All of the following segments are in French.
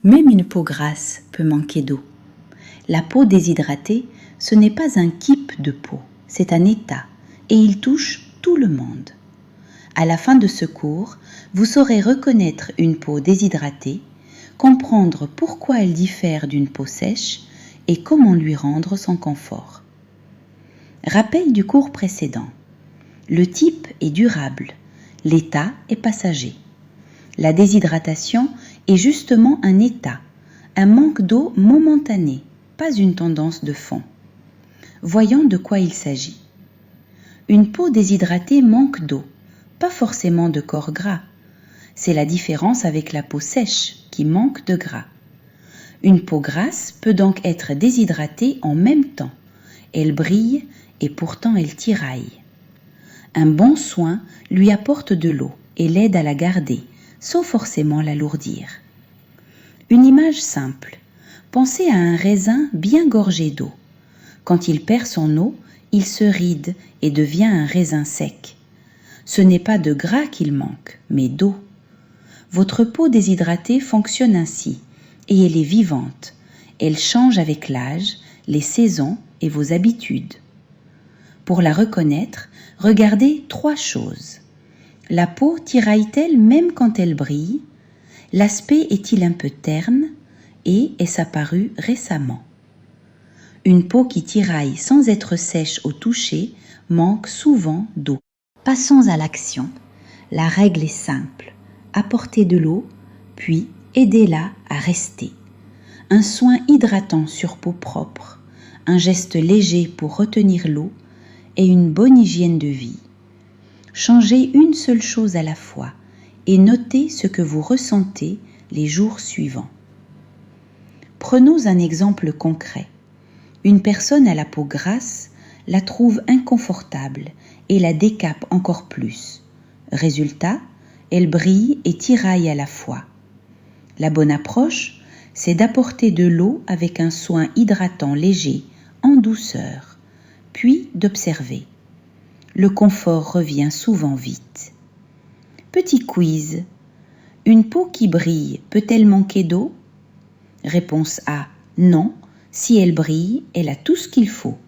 Même une peau grasse peut manquer d'eau. La peau déshydratée, ce n'est pas un type de peau, c'est un état, et il touche tout le monde. À la fin de ce cours, vous saurez reconnaître une peau déshydratée, comprendre pourquoi elle diffère d'une peau sèche et comment lui rendre son confort. Rappel du cours précédent. Le type est durable, l'état est passager. La déshydratation est justement un état, un manque d'eau momentané, pas une tendance de fond. Voyons de quoi il s'agit. Une peau déshydratée manque d'eau, pas forcément de corps gras. C'est la différence avec la peau sèche qui manque de gras. Une peau grasse peut donc être déshydratée en même temps. Elle brille et pourtant elle tiraille. Un bon soin lui apporte de l'eau et l'aide à la garder, sans forcément l'alourdir. Une image simple. Pensez à un raisin bien gorgé d'eau. Quand il perd son eau, il se ride et devient un raisin sec. Ce n'est pas de gras qu'il manque, mais d'eau. Votre peau déshydratée fonctionne ainsi, et elle est vivante. Elle change avec l'âge, les saisons et vos habitudes. Pour la reconnaître, regardez 3 choses. La peau tiraille-t-elle même quand elle brille? L'aspect est-il un peu terne? Et est-ce apparu récemment? Une peau qui tiraille sans être sèche au toucher manque souvent d'eau. Passons à l'action. La règle est simple. Apportez de l'eau, puis aidez-la à rester. Un soin hydratant sur peau propre, un geste léger pour retenir l'eau et une bonne hygiène de vie. Changez une seule chose à la fois et notez ce que vous ressentez les jours suivants. Prenons un exemple concret. Une personne à la peau grasse la trouve inconfortable et la décape encore plus. Résultat, elle brille et tiraille à la fois. La bonne approche, c'est d'apporter de l'eau avec un soin hydratant léger, en douceur, puis d'observer. Le confort revient souvent vite. Petit quiz. Une peau qui brille peut-elle manquer d'eau? Réponse A. Non. Si elle brille, elle a tout ce qu'il faut.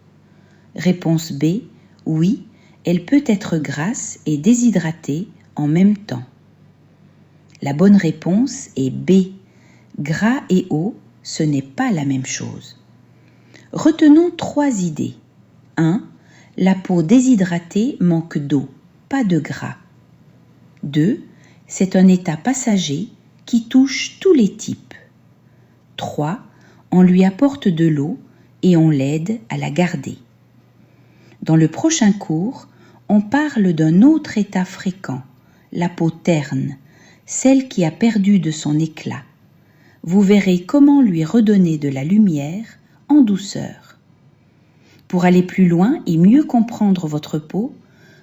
Réponse B. Oui, elle peut être grasse et déshydratée en même temps. La bonne réponse est B. Gras et eau, ce n'est pas la même chose. Retenons 3 idées. 1. La peau déshydratée manque d'eau, pas de gras. 2. C'est un état passager qui touche tous les types. 3. On lui apporte de l'eau et on l'aide à la garder. Dans le prochain cours, on parle d'un autre état fréquent, la peau terne, celle qui a perdu de son éclat. Vous verrez comment lui redonner de la lumière en douceur. Pour aller plus loin et mieux comprendre votre peau,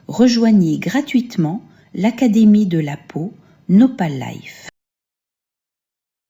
rejoignez gratuitement l'Académie de la peau Nopal Life.